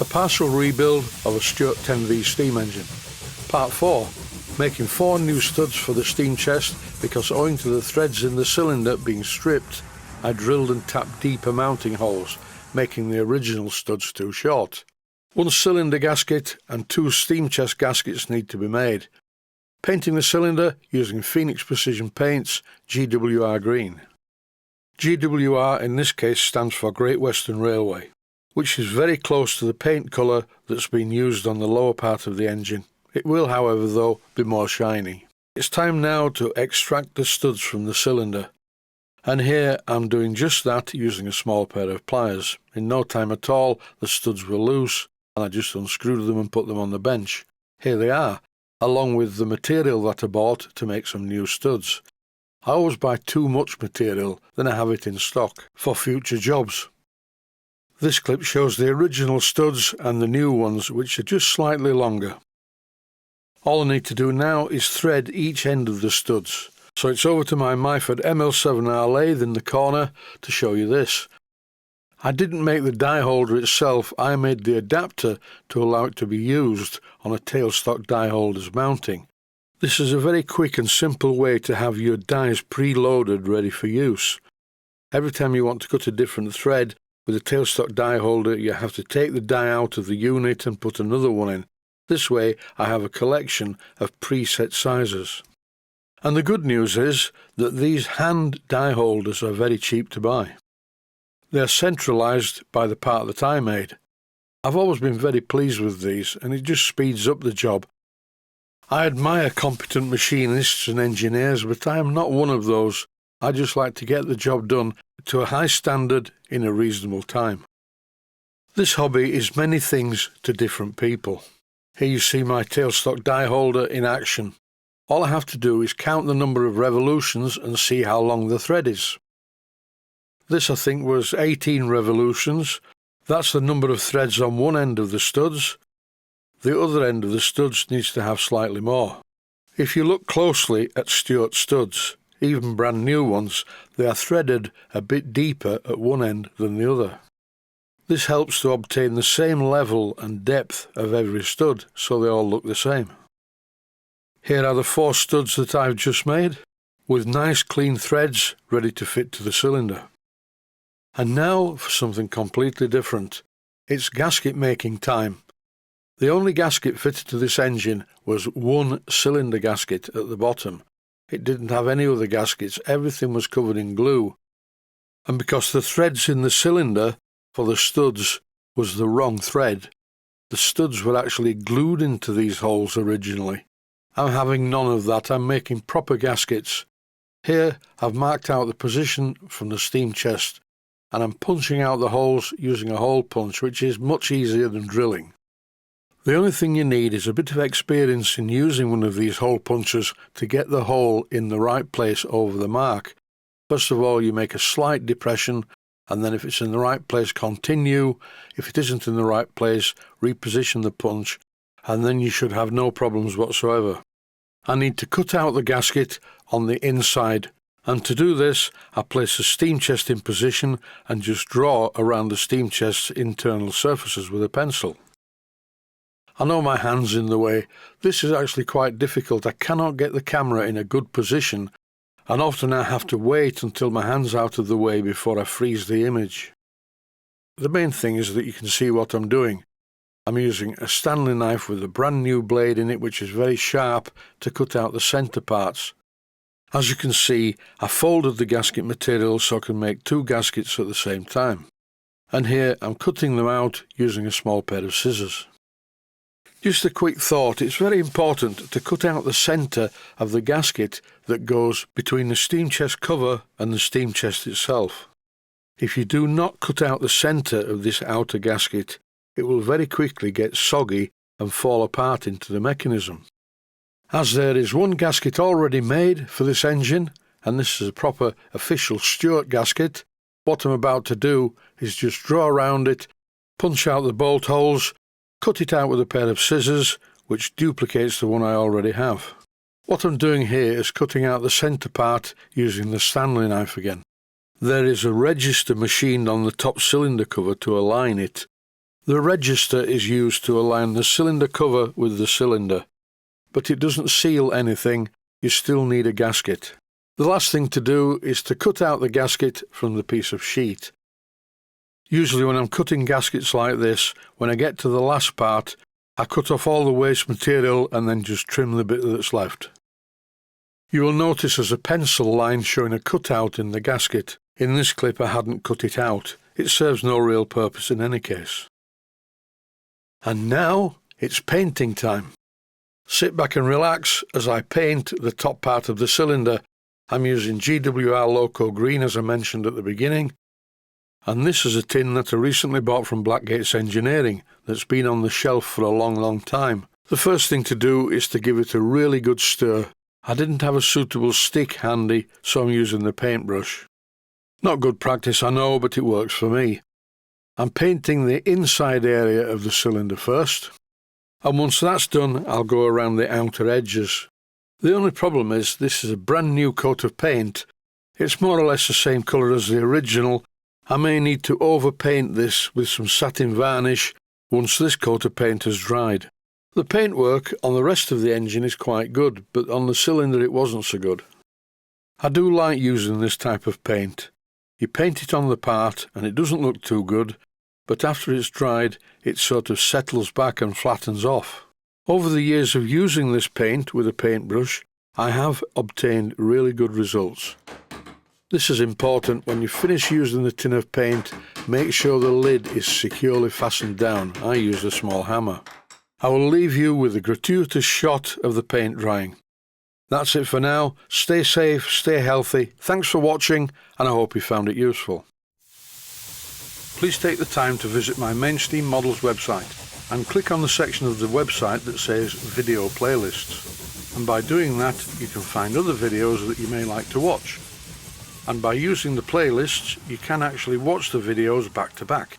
A partial rebuild of a Stuart 10V steam engine. Part 4. Making 4 new studs for the steam chest because owing to the threads in the cylinder being stripped, I drilled and tapped deeper mounting holes, making the original studs too short. 1 cylinder gasket and 2 steam chest gaskets need to be made. Painting the cylinder using Phoenix Precision Paints GWR Green. GWR in this case stands for Great Western Railway, which is very close to the paint colour that's been used on the lower part of the engine. It will, however, though, be more shiny. It's time now to extract the studs from the cylinder. And here I'm doing just that using a small pair of pliers. In no time at all, the studs were loose, and I just unscrewed them and put them on the bench. Here they are, along with the material that I bought to make some new studs. I always buy too much material, then I have it in stock for future jobs. This clip shows the original studs and the new ones, which are just slightly longer. All I need to do now is thread each end of the studs. So it's over to my Myford ML7R lathe in the corner to show you this. I didn't make the die holder itself, I made the adapter to allow it to be used on a tailstock die holder's mounting. This is a very quick and simple way to have your dies preloaded ready for use. Every time you want to cut a different thread with a tailstock die holder, you have to take the die out of the unit and put another one in. This way I have a collection of preset sizes. And the good news is that these hand die holders are very cheap to buy. They are centralised by the part that I made. I've always been very pleased with these, and it just speeds up the job. I admire competent machinists and engineers, but I am not one of those. I just like to get the job done to a high standard in a reasonable time. This hobby is many things to different people. Here you see my tailstock die holder in action. All I have to do is count the number of revolutions and see how long the thread is. This I think was 18 revolutions. That's the number of threads on one end of the studs. The other end of the studs needs to have slightly more. If you look closely at Stuart studs, even brand new ones, they are threaded a bit deeper at one end than the other. This helps to obtain the same level and depth of every stud, so they all look the same. Here are the 4 studs that I've just made, with nice clean threads ready to fit to the cylinder. And now for something completely different. It's gasket making time. The only gasket fitted to this engine was 1 cylinder gasket at the bottom. It didn't have any other gaskets, everything was covered in glue. And because the threads in the cylinder for the studs was the wrong thread, the studs were actually glued into these holes originally. I'm having none of that, I'm making proper gaskets. Here I've marked out the position from the steam chest, and I'm punching out the holes using a hole punch, which is much easier than drilling. The only thing you need is a bit of experience in using one of these hole punchers to get the hole in the right place over the mark. First of all, you make a slight depression, and then if it's in the right place, continue. If it isn't in the right place, reposition the punch, and then you should have no problems whatsoever. I need to cut out the gasket on the inside, and to do this I place the steam chest in position and just draw around the steam chest's internal surfaces with a pencil. I know my hand's in the way. This is actually quite difficult. I cannot get the camera in a good position, and often I have to wait until my hand's out of the way before I freeze the image. The main thing is that you can see what I'm doing. I'm using a Stanley knife with a brand new blade in it, which is very sharp, to cut out the centre parts. As you can see, I folded the gasket material so I can make 2 gaskets at the same time. And here I'm cutting them out using a small pair of scissors. Just a quick thought, it's very important to cut out the centre of the gasket that goes between the steam chest cover and the steam chest itself. If you do not cut out the centre of this outer gasket, it will very quickly get soggy and fall apart into the mechanism. As there is 1 gasket already made for this engine, and this is a proper official Stuart gasket, what I'm about to do is just draw around it, punch out the bolt holes, cut it out with a pair of scissors, which duplicates the one I already have. What I'm doing here is cutting out the centre part using the Stanley knife again. There is a register machined on the top cylinder cover to align it, The register is used to align the cylinder cover with the cylinder, but it doesn't seal anything. You still need a gasket. The last thing to do is to cut out the gasket from the piece of sheet. Usually when I'm cutting gaskets like this, when I get to the last part, I cut off all the waste material and then just trim the bit that's left. You will notice there's a pencil line showing a cutout in the gasket. In this clip I hadn't cut it out. It serves no real purpose in any case. And now it's painting time. Sit back and relax as I paint the top part of the cylinder. I'm using GWR Loco Green as I mentioned at the beginning. And this is a tin that I recently bought from Blackgates Engineering that's been on the shelf for a long time. The first thing to do is to give it a really good stir. I didn't have a suitable stick handy, so I'm using the paintbrush. Not good practice, I know, but it works for me. I'm painting the inside area of the cylinder first, and once that's done, I'll go around the outer edges. The only problem is this is a brand new coat of paint. It's more or less the same colour as the original. I may need to overpaint this with some satin varnish once this coat of paint has dried. The paintwork on the rest of the engine is quite good, but on the cylinder it wasn't so good. I do like using this type of paint. You paint it on the part and it doesn't look too good, but after it's dried it sort of settles back and flattens off. Over the years of using this paint with a paintbrush, I have obtained really good results. This is important. When you finish using the tin of paint, make sure the lid is securely fastened down. I use a small hammer. I will leave you with a gratuitous shot of the paint drying. That's it for now. Stay safe, stay healthy. Thanks for watching, and I hope you found it useful. Please take the time to visit my Mainsteam Models website and click on the section of the website that says Video Playlists. And by doing that, you can find other videos that you may like to watch. And by using the playlists, you can actually watch the videos back to back.